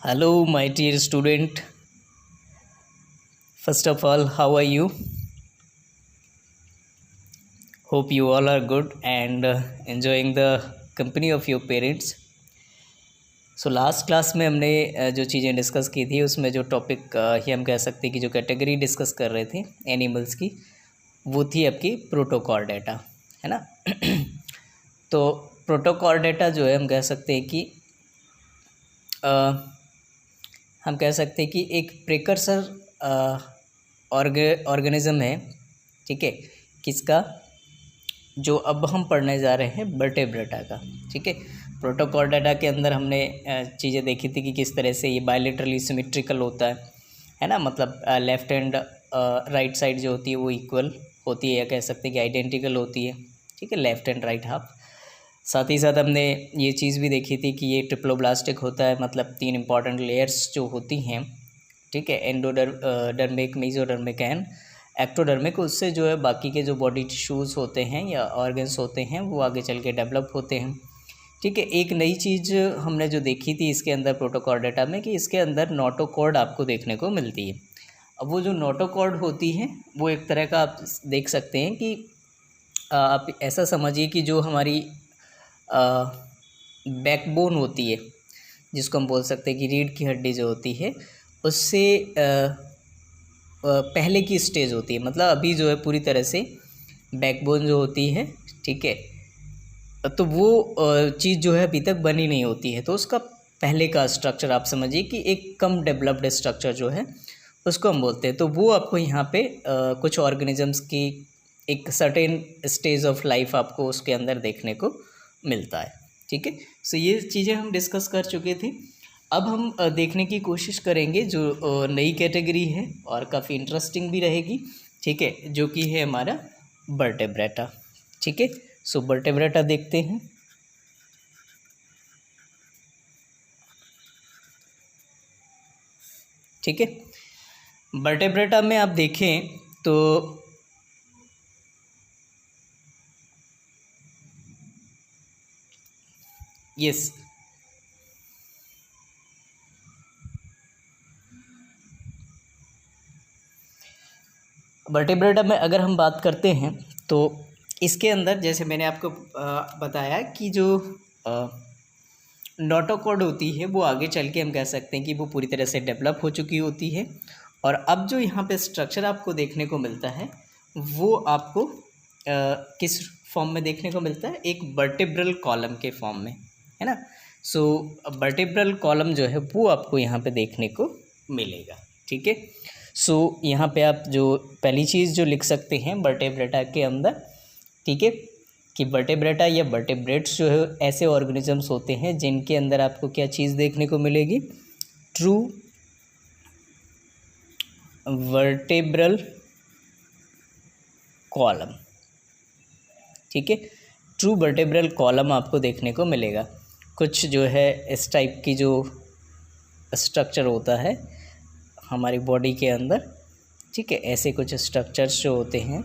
Hello, my dear student. First of all, how are you? Hope you all are good and enjoying the company of your parents. So last class में हमने जो चीज़ें discuss की थी उसमें जो topic ही हम कह सकते हैं कि जो कैटेगरी डिस्कस कर रहे थे एनिमल्स की, वो थी आपकी प्रोटोकॉर्डेटा, है ना। तो प्रोटोकॉर्डेटा जो है हम कह सकते हैं कि एक प्रिकर्सर ऑर्गेनिज्म है, ठीक है, किसका, जो अब हम पढ़ने जा रहे हैं वर्टेब्रेटा का, ठीक है। प्रोटोकॉर्डेटा के अंदर हमने चीज़ें देखी थी कि किस तरह से ये बायलेटरली सिमेट्रिकल होता है ना, मतलब लेफ़्ट एंड राइट साइड जो होती है वो इक्वल होती है, या कह सकते हैं कि आइडेंटिकल होती है, ठीक है, लेफ़्ट एंड राइट हाफ। साथ ही साथ हमने ये चीज़ भी देखी थी कि ये ट्रिप्लोब्लास्टिक होता है, मतलब 3 इंपॉर्टेंट लेयर्स जो होती हैं, ठीक है, एंडोडर्मिक, मेसोडर्मिक एंड एक्टोडर्मिक। उससे जो है बाकी के जो बॉडी टिश्यूज़ होते हैं या ऑर्गन्स होते हैं वो आगे चल के डेवलप होते हैं, ठीक है। एक नई चीज़ हमने जो देखी थी इसके अंदर प्रोटोकॉर्डेटा में कि इसके अंदर नोटोकॉर्ड आपको देखने को मिलती है। अब वो जो नोटोकॉर्ड होती है वो एक तरह का आप देख सकते हैं कि आप ऐसा समझिए कि जो हमारी बैकबोन होती है, जिसको हम बोल सकते हैं कि रीढ़ की हड्डी जो होती है, उससे पहले की स्टेज होती है, मतलब अभी जो है पूरी तरह से बैकबोन जो होती है, ठीक है, तो वो चीज़ जो है अभी तक बनी नहीं होती है। तो उसका पहले का स्ट्रक्चर आप समझिए कि एक कम डेवलप्ड स्ट्रक्चर जो है उसको हम बोलते हैं। तो वो आपको यहाँ पे कुछ ऑर्गेनिजम्स की एक सर्टेन स्टेज ऑफ लाइफ आपको उसके अंदर देखने को मिलता है, ठीक है। सो ये चीज़ें हम डिस्कस कर चुके थे। अब हम देखने की कोशिश करेंगे जो नई कैटेगरी है और काफ़ी इंटरेस्टिंग भी रहेगी, ठीक है, जो कि है हमारा वर्टेब्रेटा, ठीक है। सो वर्टेब्रेटा देखते हैं। ठीक है, वर्टेब्रेटा में आप देखें तो यस, वर्टेब्रेटा में अगर हम बात करते हैं तो इसके अंदर जैसे मैंने आपको बताया कि जो नोटोकॉर्ड होती है वो आगे चल के हम कह सकते हैं कि वो पूरी तरह से डेवलप हो चुकी होती है। और अब जो यहाँ पे स्ट्रक्चर आपको देखने को मिलता है वो आपको किस फॉर्म में देखने को मिलता है, एक वर्टेब्रल कॉलम के फॉर्म में, है ना। सो वर्टेब्रल कॉलम जो है वो आपको यहाँ पे देखने को मिलेगा, ठीक है। सो यहाँ पे आप जो पहली चीज़ जो लिख सकते हैं वर्टेब्रेटा के अंदर, ठीक है, कि वर्टेब्रेटा या वर्टेब्रेट्स जो है ऐसे ऑर्गेनिजम्स होते हैं जिनके अंदर आपको क्या चीज़ देखने को मिलेगी, ट्रू वर्टेब्रल कॉलम, ठीक है, ट्रू वर्टेब्रल कॉलम आपको देखने को मिलेगा। कुछ जो है इस टाइप की जो स्ट्रक्चर होता है हमारी बॉडी के अंदर, ठीक है, ऐसे कुछ स्ट्रक्चर्स जो होते हैं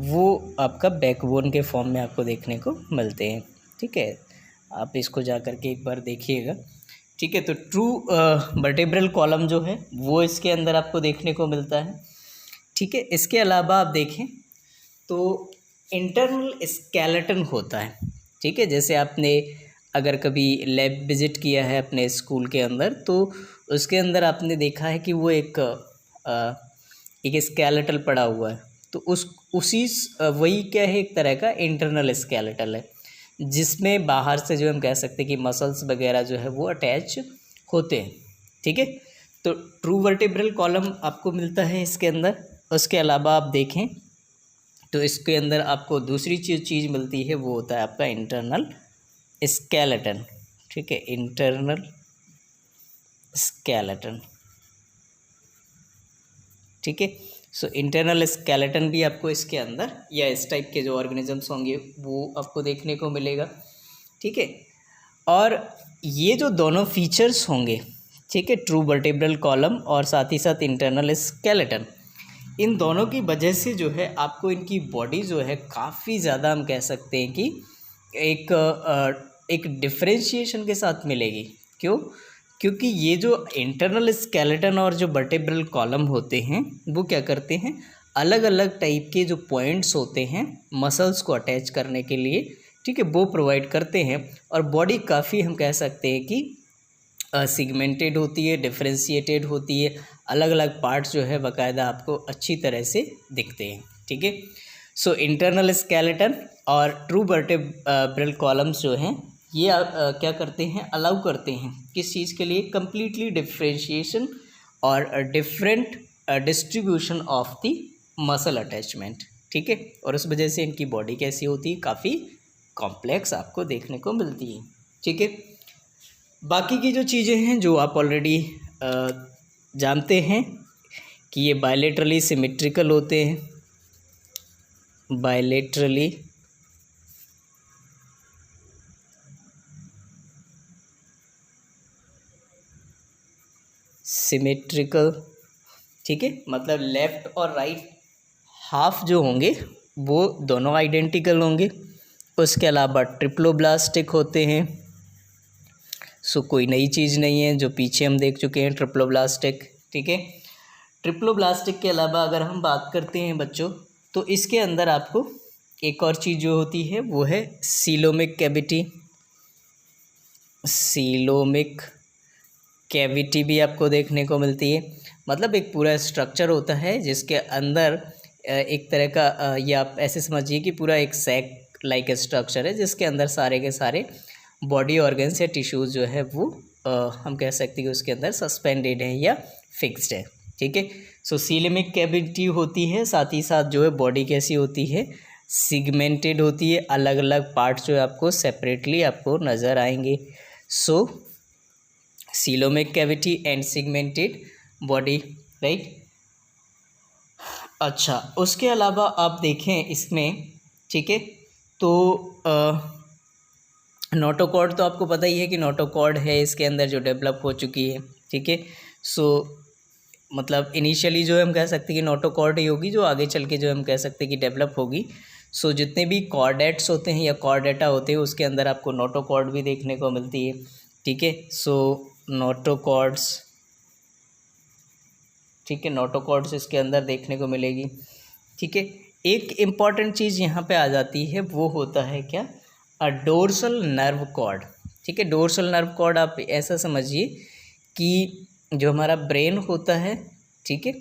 वो आपका बैकबोन के फॉर्म में आपको देखने को मिलते हैं, ठीक है। आप इसको जा कर के एक बार देखिएगा, ठीक है। तो ट्रू वर्टेब्रल कॉलम जो है वो इसके अंदर आपको देखने को मिलता है, ठीक है। इसके अलावा आप देखें तो इंटरनल स्केलेटन होता है, ठीक है। जैसे आपने अगर कभी लैब विज़िट किया है अपने स्कूल के अंदर तो उसके अंदर आपने देखा है कि वो एक स्केलेटल पड़ा हुआ है, तो वही क्या है, एक तरह का इंटरनल स्केलेटल है जिसमें बाहर से जो हम कह सकते हैं कि मसल्स वगैरह जो है वो अटैच होते हैं, ठीक है। तो ट्रू वर्टेब्रल कॉलम आपको मिलता है इसके अंदर। उसके अलावा आप देखें तो इसके अंदर आपको दूसरी चीज़ मिलती है, वो होता है आपका इंटरनल स्केलेटन, ठीक है, इंटरनल स्केलेटन, ठीक है। सो इंटरनल स्केलेटन भी आपको इसके अंदर या इस टाइप के जो ऑर्गेनिजम्स होंगे वो आपको देखने को मिलेगा, ठीक है। और ये जो दोनों फीचर्स होंगे, ठीक है, ट्रू वर्टेब्रल कॉलम और साथ ही साथ इंटरनल स्केलेटन, इन दोनों की वजह से जो है आपको इनकी बॉडी जो है काफ़ी ज़्यादा हम कह सकते हैं कि एक डिफरेंशिएशन के साथ मिलेगी। क्यों? क्योंकि ये जो इंटरनल स्केलेटन और जो वर्टेब्रल कॉलम होते हैं वो क्या करते हैं, अलग अलग टाइप के जो पॉइंट्स होते हैं मसल्स को अटैच करने के लिए, ठीक है, वो प्रोवाइड करते हैं। और बॉडी काफ़ी हम कह सकते हैं कि सिगमेंटेड होती है, डिफ्रेंशिएटेड होती है, अलग अलग पार्ट्स जो है बाकायदा आपको अच्छी तरह से दिखते हैं, ठीक है। सो इंटरनल स्केलेटन और ट्रू वर्टेब्रल कॉलम्स जो हैं ये क्या करते हैं, अलाउ करते हैं किस चीज़ के लिए, कंप्लीटली डिफ्रेंशिएशन और different distribution of the muscle attachment, ठीक है। और उस वजह से इनकी बॉडी कैसी होती है, काफ़ी कॉम्प्लेक्स आपको देखने को मिलती है, ठीक है। बाकी की जो चीज़ें हैं जो आप ऑलरेडी जानते हैं कि ये बायलेटरली सिमेट्रिकल होते हैं, बायलेटरली सिमेट्रिकल, ठीक है, मतलब लेफ़्ट और राइट हाफ जो होंगे वो दोनों आइडेंटिकल होंगे। उसके अलावा ट्रिप्लोब्लास्टिक होते हैं। सो कोई नई चीज़ नहीं है, जो पीछे हम देख चुके हैं ट्रिप्लोब्लास्टिक, ठीक है। ट्रिप्लोब्लास्टिक के अलावा अगर हम बात करते हैं बच्चों, तो इसके अंदर आपको एक और चीज़ जो होती है वो है सीलोमिक कैविटी। सीलोमिक कैविटी भी आपको देखने को मिलती है, मतलब एक पूरा स्ट्रक्चर होता है जिसके अंदर एक तरह का ये आप ऐसे समझिए कि पूरा एक सैक लाइक स्ट्रक्चर है जिसके अंदर सारे के सारे बॉडी ऑर्गन्स या टिश्यूज़ जो है वो हम कह सकते हैं कि उसके अंदर सस्पेंडेड है या फिक्स्ड है, ठीक है। सो सीलोमिक कैविटी होती है, साथ ही साथ जो है बॉडी कैसी होती है, सिगमेंटेड होती है, अलग अलग पार्ट्स जो है आपको सेपरेटली आपको नज़र आएंगे। So coelomic cavity and segmented body, right. अच्छा, उसके अलावा आप देखें इसमें, ठीक है, तो नोटोकॉर्ड तो आपको पता ही है कि नोटोकॉर्ड है इसके अंदर जो डेवलप हो चुकी है, ठीक है। सो मतलब इनिशियली जो हम कह सकते हैं कि नोटोकॉर्ड ही होगी, जो आगे चल के जो हम कह सकते हैं कि डेवलप होगी। सो जितने भी कॉर्डेट्स होते हैं या कॉर्डेटा होते हैं उसके अंदर आपको नोटोकॉर्ड भी देखने को मिलती है, ठीक है। सो नोटोकॉर्ड्स, ठीक है, नोटोकॉर्ड्स इसके अंदर देखने को मिलेगी, ठीक है। एक इम्पॉर्टेंट चीज़ यहाँ पे आ जाती है, वो होता है क्या, डोर्सल नर्व कॉर्ड, ठीक है। डोर्सल नर्व कॉर्ड आप ऐसा समझिए कि जो हमारा ब्रेन होता है, ठीक है,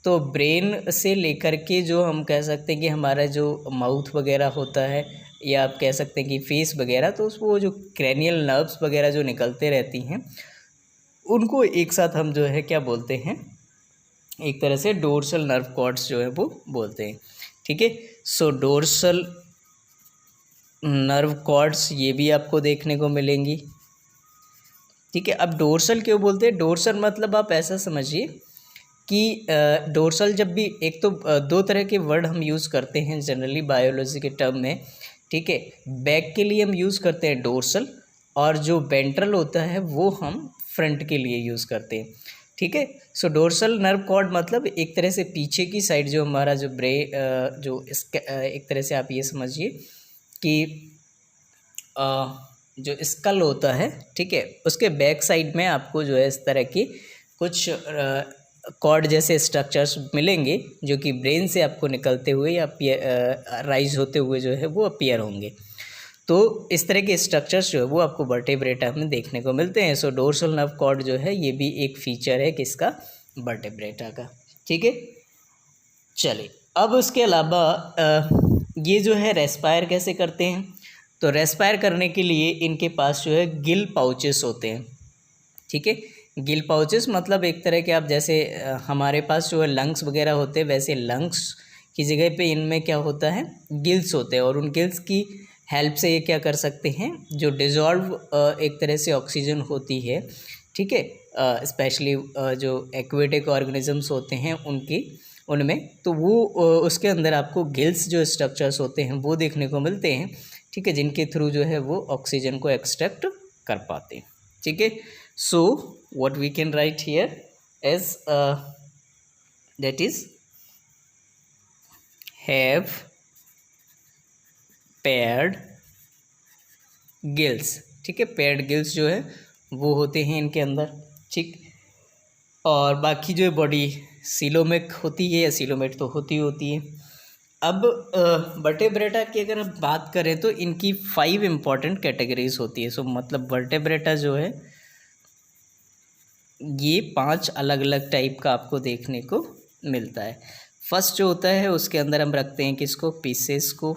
तो ब्रेन से लेकर के जो हम कह सकते हैं कि हमारा जो माउथ वगैरह होता है या आप कह सकते हैं कि फेस वगैरह, तो वो जो क्रैनियल नर्व्स वगैरह जो निकलते रहती हैं उनको एक साथ हम जो है क्या बोलते हैं, एक तरह से डोर्सल नर्व कॉर्ड्स जो है वो बोलते हैं, ठीक है। सो डोर्सल नर्व कॉर्ड्स ये भी आपको देखने को मिलेंगी, ठीक है। अब डोर्सल क्यों बोलते हैं, डोर्सल मतलब आप ऐसा समझिए कि डोर्सल जब भी, एक तो दो तरह के वर्ड हम यूज़ करते हैं जनरली बायोलॉजी के टर्म में, ठीक है। बैक के लिए हम यूज़ करते हैं डोर्सल, और जो वेंट्रल होता है वो हम फ्रंट के लिए यूज़ करते हैं, ठीक है। सो डोर्सल नर्व कॉर्ड मतलब एक तरह से पीछे की साइड जो हमारा जो जो इसका एक तरह से आप ये समझिए कि जो स्कल होता है, ठीक है, उसके बैक साइड में आपको जो है इस तरह की कुछ कॉर्ड जैसे स्ट्रक्चर्स मिलेंगे जो कि ब्रेन से आपको निकलते हुए या राइज होते हुए जो है वो अपीयर होंगे। तो इस तरह के स्ट्रक्चर्स जो है वो आपको वर्टेब्रेटा में देखने को मिलते हैं। सो डोर्सल नर्व कॉर्ड जो है ये भी एक फीचर है किसका, वर्टेब्रेटा का, ठीक है। चलिए, अब उसके अलावा ये जो है रेस्पायर कैसे करते हैं, तो रेस्पायर करने के लिए इनके पास जो है गिल पाउचेस होते हैं, ठीक है। गिल पाउचेस मतलब एक तरह के आप जैसे हमारे पास जो है लंग्स वगैरह होते हैं, वैसे लंग्स की जगह पे इनमें क्या होता है, गिल्स होते हैं, और उन गिल्स की हेल्प से ये क्या कर सकते हैं, जो डिज़ोल्व एक तरह से ऑक्सीजन होती है, ठीक है, स्पेशली जो एक्वेटिक ऑर्गेनिजम्स होते हैं उनमें, तो वो उसके अंदर आपको गिल्स जो स्ट्रक्चर्स होते हैं वो देखने को मिलते हैं, ठीक है, जिनके थ्रू जो है वो ऑक्सीजन को एक्सट्रैक्ट कर पाते हैं, ठीक है। So what we can write here as that is have paired gills, ठीक है। पेयर्ड गिल्स जो है वो होते हैं इनके अंदर, ठीक। और बाकी जो है बॉडी सीलोमिक होती है या सीलोमेट तो होती है। अब वर्टेब्रेटा की अगर हम बात करें तो इनकी 5 इम्पॉर्टेंट कैटेगरीज होती है। सो मतलब वर्टेब्रेटा जो है ये 5 अलग अलग टाइप का आपको देखने को मिलता है। फर्स्ट जो होता है उसके अंदर हम रखते हैं किसको, पीसेस को,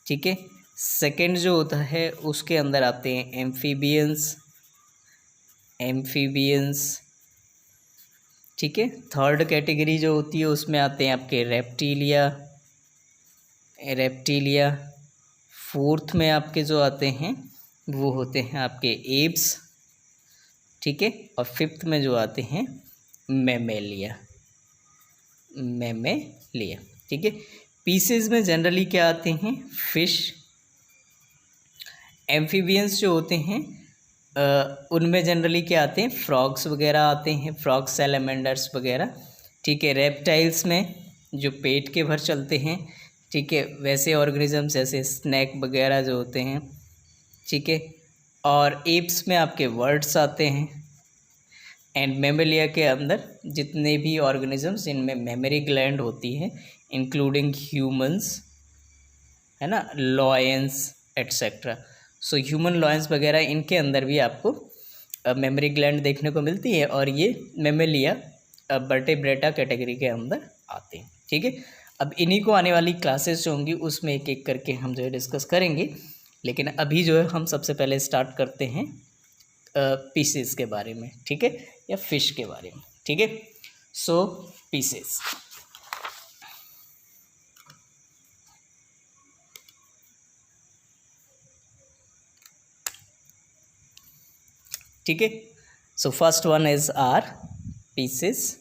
ठीक है। सेकंड जो होता है उसके अंदर आते हैं एम्फीबियंस, ठीक है। थर्ड कैटेगरी जो होती है उसमें आते हैं आपके रेप्टिलिया। फोर्थ में आपके जो आते हैं वो होते हैं आपके एप्स, ठीक है। और फिफ्थ में जो आते हैं मैमेलिया, ठीक है। पीसेस में जनरली क्या आते हैं, फिश। एम्फीबियंस जो होते हैं उनमें जनरली क्या आते हैं, फ्रॉग्स वगैरह आते हैं, फ्रॉग्स, सैलमेंडर्स वगैरह, ठीक है। रेप्टाइल्स में जो पेट के भर चलते हैं, ठीक है, वैसे ऑर्गेनिजम्स जैसे स्नैक वगैरह जो होते हैं, ठीक है। और एप्स में आपके वर्ड्स आते हैं। एंड मेमेलिया के अंदर जितने भी ऑर्गेनिजम्स इनमें मेमोरी ग्लैंड होती है, इंक्लूडिंग ह्यूमंस, है ना, lions etcetera. So human lions वगैरह इनके अंदर भी आपको मेमोरी ग्लैंड देखने को मिलती है, और ये मेमेलिया वर्टेब्रेटा कैटेगरी के अंदर आते हैं, ठीक है। अब इन्हीं को आने वाली क्लासेस जो होंगी उसमें एक एक करके हम जो है डिस्कस करेंगे, लेकिन अभी जो है हम सबसे पहले स्टार्ट करते हैं पीसेस के बारे में, ठीक है, या फिश के बारे में, ठीक है। सो पीसेस, ठीक है। So first one is are Pisces.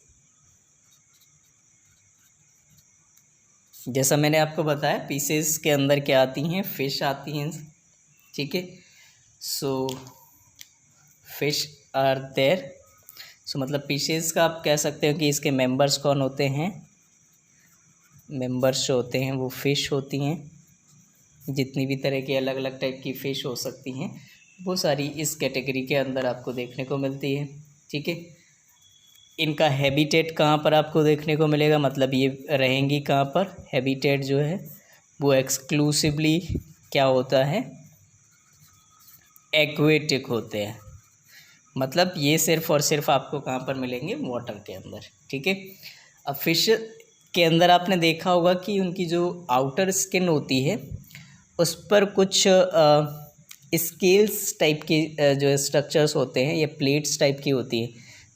जैसा मैंने आपको बताया पीसेस के अंदर क्या आती हैं, फिश आती हैं, ठीक है। So fish are there. सो मतलब पीसेस का आप कह सकते हो कि इसके मेंबर्स कौन होते हैं, मेंबर्स जो होते हैं वो फिश होती हैं। जितनी भी तरह की अलग अलग टाइप की फ़िश हो सकती हैं वो सारी इस कैटेगरी के अंदर आपको देखने को मिलती है, ठीक है। इनका हैबिटेट कहाँ पर आपको देखने को मिलेगा, मतलब ये रहेंगी कहाँ पर, हैबिटेट जो है वो एक्सक्लूसिवली क्या होता है, एक्वेटिक होते हैं। मतलब ये सिर्फ़ और सिर्फ आपको कहाँ पर मिलेंगे, वाटर के अंदर, ठीक है। अब फिश के अंदर आपने देखा होगा कि उनकी जो आउटर स्किन होती है उस पर कुछ स्केल्स टाइप की जो स्ट्रक्चर्स होते हैं, ये प्लेट्स टाइप की होती है।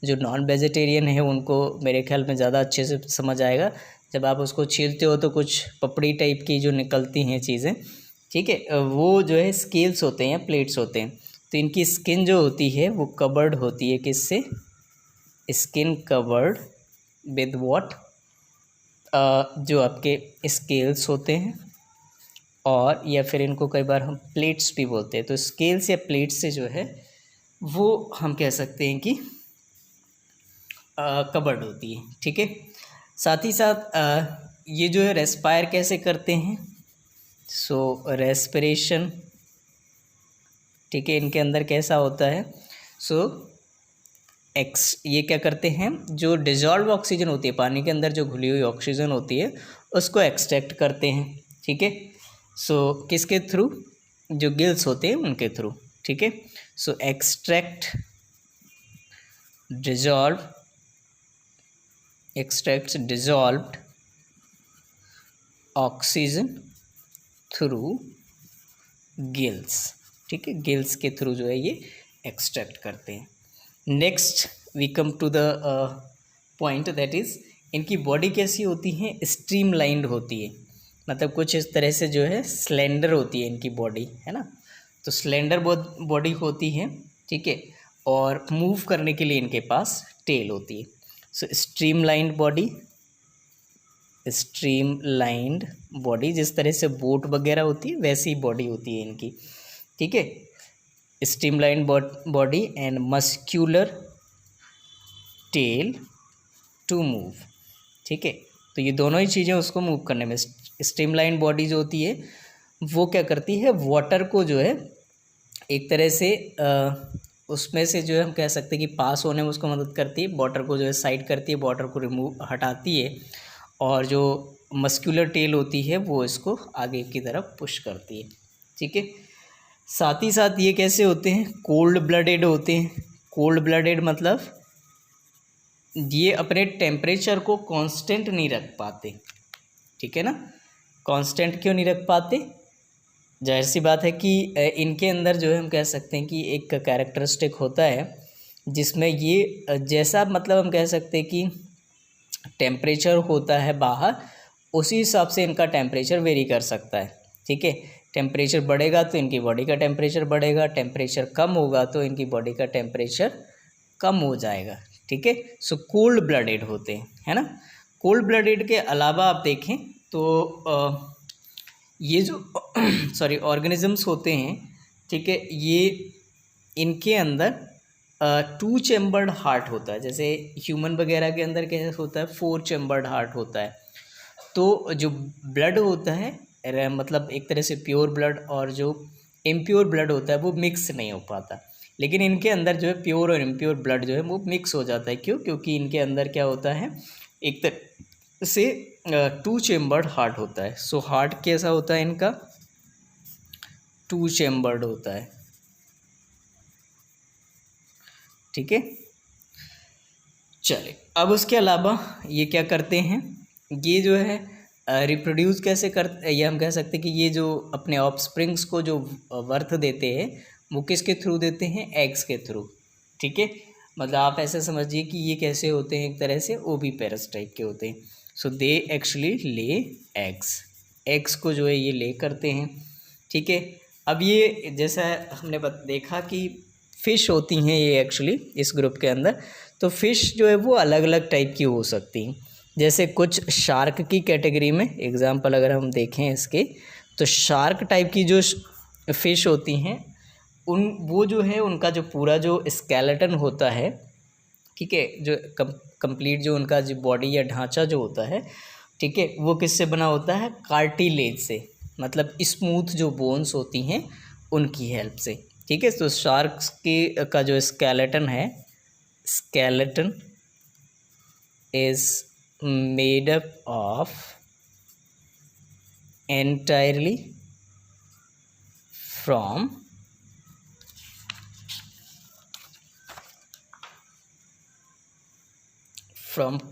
जो नॉन वेजिटेरियन है उनको मेरे ख्याल में ज़्यादा अच्छे से समझ आएगा, जब आप उसको छीलते हो तो कुछ पपड़ी टाइप की जो निकलती हैं चीज़ें, ठीक है, वो जो है स्केल्स होते हैं, प्लेट्स होते हैं। तो इनकी स्किन जो होती है वो कवर्ड होती है, किससे, स्किन कवर्ड विद व्हाट, जो आपके स्केल्स होते हैं, और या फिर इनको कई बार हम प्लेट्स भी बोलते हैं। तो स्केल्स या प्लेट्स से जो है वो हम कह सकते हैं कि कवर्ड होती है, ठीक है। साथ ही साथ ये जो है रेस्पायर कैसे करते हैं, सो रेस्पिरेशन, ठीक है, इनके अंदर कैसा होता है, सो ये क्या करते हैं, जो डिजॉल्व ऑक्सीजन होती है, पानी के अंदर जो घुली हुई ऑक्सीजन होती है उसको एक्सट्रैक्ट करते हैं, ठीक है। सो किसके थ्रू, जो गिल्स होते हैं उनके थ्रू, ठीक है। So extract dissolved oxygen through gills, ठीक है, गिल्स के थ्रू जो है ये एक्सट्रैक्ट करते हैं। Next we come to the point, that is इनकी बॉडी कैसी होती है, स्ट्रीमलाइंड होती है, मतलब कुछ इस तरह से जो है स्लेंडर होती है इनकी बॉडी, है ना। तो स्लेंडर बॉडी होती है, ठीक है, और मूव करने के लिए इनके पास टेल होती है। सो स्ट्रीमलाइंड बॉडी, जिस तरह से बोट वगैरह होती है वैसी बॉडी होती है इनकी, ठीक है। Streamlined body and muscular tail to move, ठीक है। तो ये दोनों ही चीज़ें उसको मूव करने में, स्ट्रीमलाइन बॉडी जो होती है वो क्या करती है, वाटर को जो है एक तरह से उसमें से जो है हम कह सकते हैं कि पास होने में उसको मदद करती है, वाटर को जो है साइड करती है, वाटर को रिमूव हटाती है, और जो मस्कुलर टेल होती है वो इसको आगे की तरफ पुश करती है। ठीक है, साथ ही साथ ये कैसे होते हैं, कोल्ड ब्लडेड होते हैं। कोल्ड ब्लडेड मतलब ये अपने टेम्परेचर को कांस्टेंट नहीं रख पाते। ठीक है ना, कांस्टेंट क्यों नहीं रख पाते, जाहिर सी बात है कि इनके अंदर जो है हम कह सकते हैं कि एक कैरेक्टरिस्टिक होता है जिसमें ये जैसा मतलब हम कह सकते हैं कि टेम्परेचर होता है बाहर, उसी हिसाब से इनका टेम्परेचर वेरी कर सकता है। ठीक है, टेम्परेचर बढ़ेगा तो इनकी बॉडी का टेम्परेचर बढ़ेगा, टेम्परेचर कम होगा तो इनकी बॉडी का टेम्परेचर कम हो जाएगा। ठीक है, सो कोल्ड ब्लडेड होते हैं, है ना। कोल्ड ब्लडेड के अलावा आप देखें तो ये जो सॉरी ऑर्गेनिजम्स होते हैं, ठीक है, ये इनके अंदर 2 चैम्बर्ड हार्ट होता है। जैसे ह्यूमन वगैरह के अंदर कैसे होता है, 4 चैम्बर्ड हार्ट होता है। तो जो ब्लड होता है मतलब एक तरह से प्योर ब्लड और जो इम्प्योर ब्लड होता है वो मिक्स नहीं हो पाता, लेकिन इनके अंदर जो है प्योर और इम्प्योर ब्लड जो है वो मिक्स हो जाता है। क्यों, क्योंकि इनके अंदर क्या होता है, एक तरह से 2 चैम्बर्ड हार्ट होता है। सो हार्ट कैसा होता है इनका, 2 चैम्बर्ड होता है। ठीक है, चले अब उसके अलावा ये क्या करते हैं, ये जो है रिप्रोड्यूस कैसे करते, ये हम कह सकते हैं कि ये जो अपने ऑफस्प्रिंग्स को जो बर्थ देते हैं वो किसके थ्रू देते हैं, एग्स के थ्रू। ठीक है, मतलब आप ऐसे समझिए कि ये कैसे होते हैं, एक तरह से ओवीपेरस टाइप के होते हैं। सो दे एक्चुअली ले एग्स को जो है ये ले करते हैं। ठीक है, अब ये जैसा हमने देखा कि फ़िश होती हैं ये एक्चुअली इस ग्रुप के अंदर, तो फ़िश जो है वो अलग अलग टाइप की हो सकती हैं। जैसे कुछ शार्क की कैटेगरी में एग्जांपल अगर हम देखें इसके, तो शार्क टाइप की जो फ़िश होती हैं वो जो है उनका जो पूरा जो स्केलेटन होता है, ठीक है, जो कंप्लीट जो उनका जो बॉडी या ढांचा जो होता है, ठीक है, वो किससे बना होता है, कार्टिलेज से, मतलब स्मूथ जो बोन्स होती हैं उनकी हेल्प से। ठीक है, तो शार्क्स की का जो स्केलेटन है, skeleton is made up of entirely from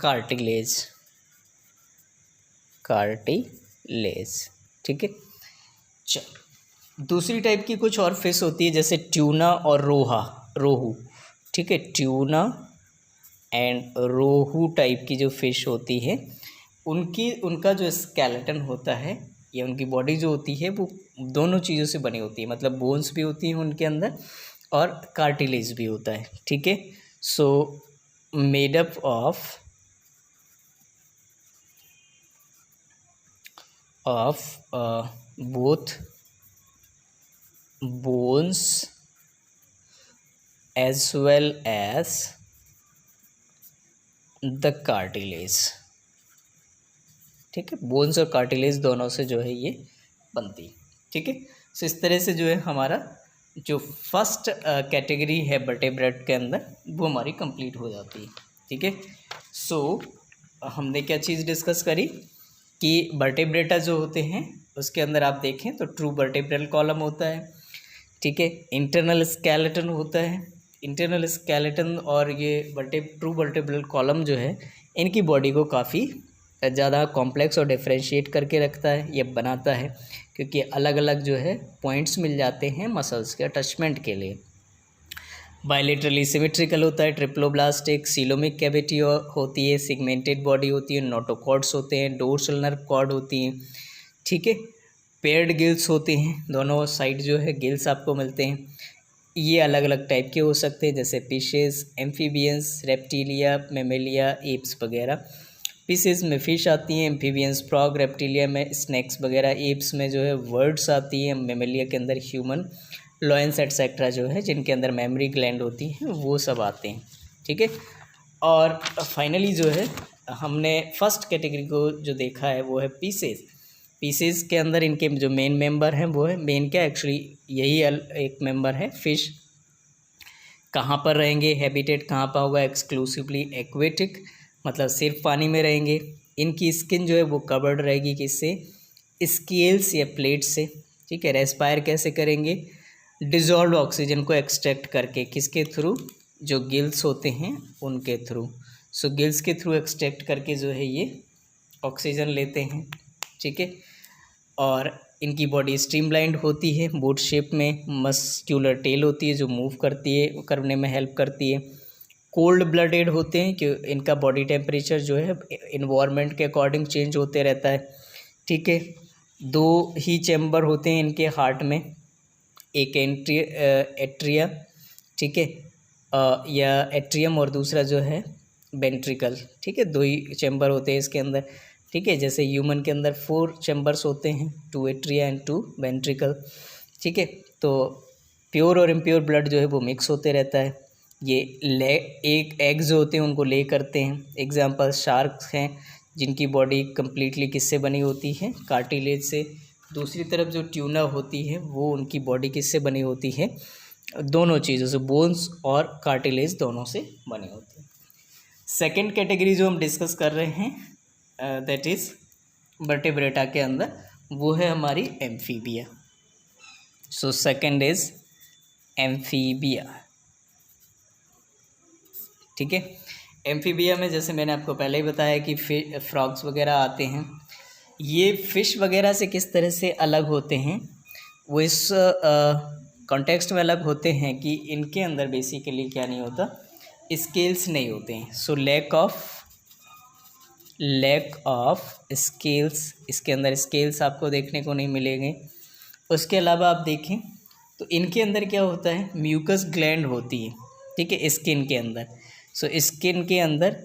cartilage. ठीक है, चलो दूसरी टाइप की कुछ और फिश होती है जैसे ट्यूना और रोहू। ठीक है, ट्यूना एंड रोहू टाइप की जो फिश होती है उनका जो स्केलेटन होता है या उनकी बॉडी जो होती है वो दोनों चीज़ों से बनी होती है, मतलब बोन्स भी होती हैं उनके अंदर और कार्टिलेज भी होता है। ठीक है, so made up of both bones as well as the cartilage। ठीक है, बोन्स और कार्टिलेज दोनों से जो है ये बनती है। ठीक है, सो इस तरह से जो है हमारा जो फर्स्ट कैटेगरी है वर्टेब्रेट के अंदर वो हमारी कंप्लीट हो जाती है। ठीक है, सो हमने क्या चीज़ डिस्कस करी कि वर्टेब्रेटा जो होते हैं उसके अंदर आप देखें तो ट्रू वर्टेब्रल कॉलम होता है। ठीक है, इंटरनल स्केलेटन होता है, इंटरनल स्केलेटन और ये ट्रू वर्टेब्रल कॉलम जो है इनकी बॉडी को काफ़ी ज़्यादा कॉम्प्लेक्स और डिफ्रेंशिएट करके रखता है, ये बनाता है, क्योंकि अलग अलग जो है पॉइंट्स मिल जाते हैं मसल्स के अटैचमेंट के लिए। बायलेटरली सिमेट्रिकल होता है, ट्रिप्लोब्लास्टिक, सीलोमिक कैविटी होती है, सिगमेंटेड बॉडी होती है, नोटोकॉर्ड्स होते हैं, डोर्सल नर्व कॉर्ड होती हैं। ठीक है, पेयर्ड गिल्स होते हैं, दोनों साइड जो है गिल्स आपको मिलते हैं। ये अलग अलग टाइप के हो सकते हैं जैसे fishes, amphibians, reptilia, Mammalia, apps वगैरह। फिशेस में फ़िश आती हैं, एम्फीबियंस फ्रॉग, रेप्टिलिया में स्नैक्स वगैरह, एप्स में जो है वर्ड्स आती हैं, मेमेलिया के अंदर ह्यूमन, लॉयंस एटसेट्रा जो है जिनके अंदर मेमोरी ग्लैंड होती हैं वो सब आते हैं। ठीक है, और फाइनली जो है हमने फर्स्ट कैटेगरी को जो देखा है वो है पीसेस। पीसेस के अंदर इनके जो मेन मेंबर हैं वो है, मेन क्या एक्चुअली यही एक मेंबर है फिश, कहाँ पर रहेंगे, हैबिटेट कहाँ पर होगा, एक्सक्लूसिवली एक्वेटिक, मतलब सिर्फ पानी में रहेंगे। इनकी स्किन जो है वो कवर्ड रहेगी किससे, स्केल्स या प्लेट से, ठीक है। रेस्पायर कैसे करेंगे, डिजॉल्व ऑक्सीजन को एक्सट्रैक्ट करके, किसके थ्रू, जो गिल्स होते हैं उनके थ्रू। सो गिल्स के थ्रू एक्सट्रैक्ट करके जो है ये ऑक्सीजन लेते हैं, ठीक है। और इनकी बॉडी स्ट्रीमलाइंड होती है, बोट शेप में, मस्क्यूलर टेल होती है जो मूव करती है, करने में हेल्प करती है। कोल्ड ब्लडेड होते हैं कि इनका बॉडी टेम्परेचर जो है इन्वायरमेंट के अकॉर्डिंग चेंज होते रहता है, ठीक है। 2 ही चैम्बर होते हैं इनके हार्ट में, एक एट्रिया, ठीक है, या एट्रियम, और दूसरा जो है वेंट्रिकल, ठीक है। 2 ही चैम्बर होते हैं इसके अंदर, ठीक है। जैसे ह्यूमन के अंदर 4 चैम्बर्स होते हैं, 2 एट्रिया एंड 2 वेंट्रिकल, ठीक है। तो प्योर और इम्प्योर ब्लड जो है वो मिक्स होते रहता है। ये एक एग जो होते हैं उनको ले करते हैं। एग्जांपल शार्क्स हैं जिनकी बॉडी कम्प्लीटली किससे बनी होती है, कार्टिलेज से। दूसरी तरफ जो ट्यूना होती है वो उनकी बॉडी किससे बनी होती है, दोनों चीज़ों से, बोन्स और कार्टिलेज दोनों से बनी होती है। सेकेंड कैटेगरी जो हम डिस्कस कर रहे हैं दैट इज़ वर्टेब्रेटा के अंदर, वो है हमारी amphibia. So second is amphibia, ठीक है। एम्फीबिया में जैसे मैंने आपको पहले ही बताया कि फ्रॉग्स वगैरह आते हैं। ये फ़िश वगैरह से किस तरह से अलग होते हैं, वो इस कॉन्टेक्स्ट में अलग होते हैं कि इनके अंदर बेसिकली क्या नहीं होता, स्केल्स नहीं होते हैं। सो लैक ऑफ स्केल्स, इसके अंदर स्केल्स आपको देखने को नहीं मिलेंगे। उसके अलावा आप देखें तो इनके अंदर क्या होता है, म्यूकस ग्लैंड होती है, ठीक है, स्किन के अंदर। सो स्किन के अंदर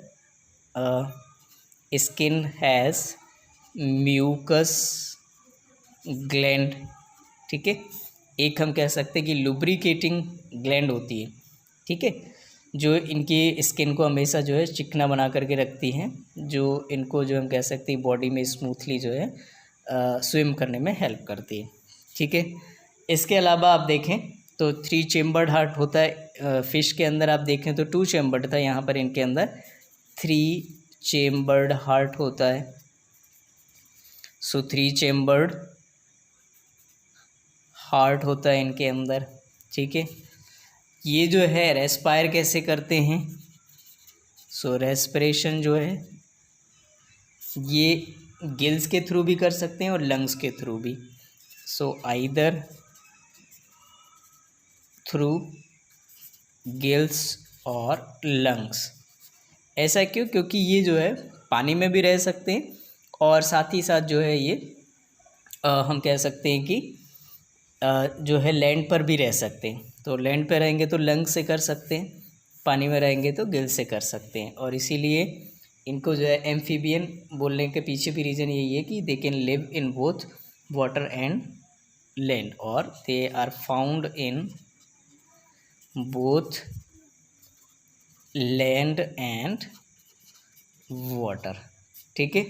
स्किन हैज़ म्यूकस ग्लैंड, ठीक है। एक हम कह सकते हैं कि लुब्रिकेटिंग ग्लैंड होती है, ठीक है, जो इनकी स्किन को हमेशा जो है चिकना बना करके रखती हैं, जो इनको जो हम कह सकते हैं बॉडी में स्मूथली जो है स्विम करने में हेल्प करती है, ठीक है। इसके अलावा आप देखें तो 3 चेम्बर्ड हार्ट होता है। फ़िश के अंदर आप देखें तो 2 चेम्बर्ड था, यहाँ पर इनके अंदर 3 चेम्बर्ड हार्ट होता है। सो 3 चेम्बर्ड हार्ट होता है इनके अंदर, ठीक है। ये जो है रेस्पायर कैसे करते हैं, सो रेस्पिरेशन जो है ये गिल्स के थ्रू भी कर सकते हैं और लंग्स के थ्रू भी। सो आइदर थ्रू गिल्स और लंग्स। ऐसा क्यों, क्योंकि ये जो है पानी में भी रह सकते हैं और साथ ही साथ जो है ये हम कह सकते हैं कि जो है लैंड पर भी रह सकते हैं। तो लैंड पर रहेंगे तो लंग से कर सकते हैं, पानी में रहेंगे तो गिल से कर सकते हैं। और इसीलिए इनको जो है एम्फीबियन बोलने के पीछे भी रीज़न यही है कि they can live in both water and land, और they are found in both land and water, ठीक है।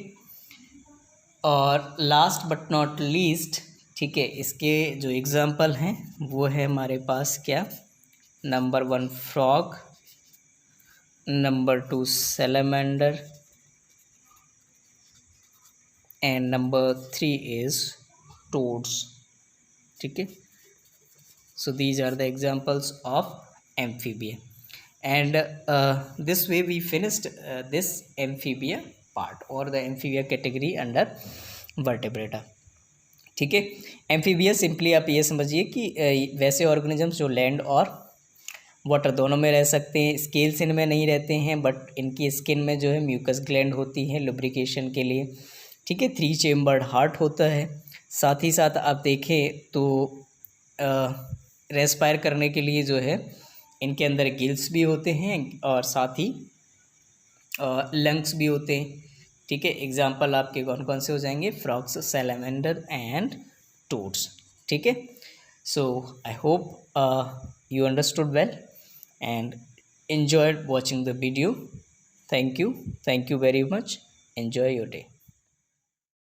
और लास्ट बट नॉट लीस्ट, ठीक है, इसके जो एग्जाम्पल हैं वो है हमारे पास क्या, number 1 frog, number 2 salamander and number 3 is toads, ठीक है। So these are the examples of amphibia and this way we finished this amphibia part or the amphibia category under vertebrata, ठीक है। एम्फीबिया सिंपली आप ये समझिए कि वैसे organisms जो लैंड और वाटर दोनों में रह सकते हैं, स्केल्स इनमें नहीं रहते हैं, बट इनकी स्किन में जो है म्यूकस ग्लैंड होती है लुब्रिकेशन के लिए, ठीक है। 3 चेम्बर्ड हार्ट होता है। साथ ही साथ आप देखें तो रेस्पायर करने के लिए जो है इनके अंदर गिल्स भी होते हैं और साथ ही लंग्स भी होते हैं, ठीक है। एग्जाम्पल आपके कौन कौन से हो जाएंगे, फ्रॉग्स, सैलमेंडर एंड टोड्स, ठीक है। So I hope you understood well and enjoyed watching the video. Thank you very much. Enjoy your day.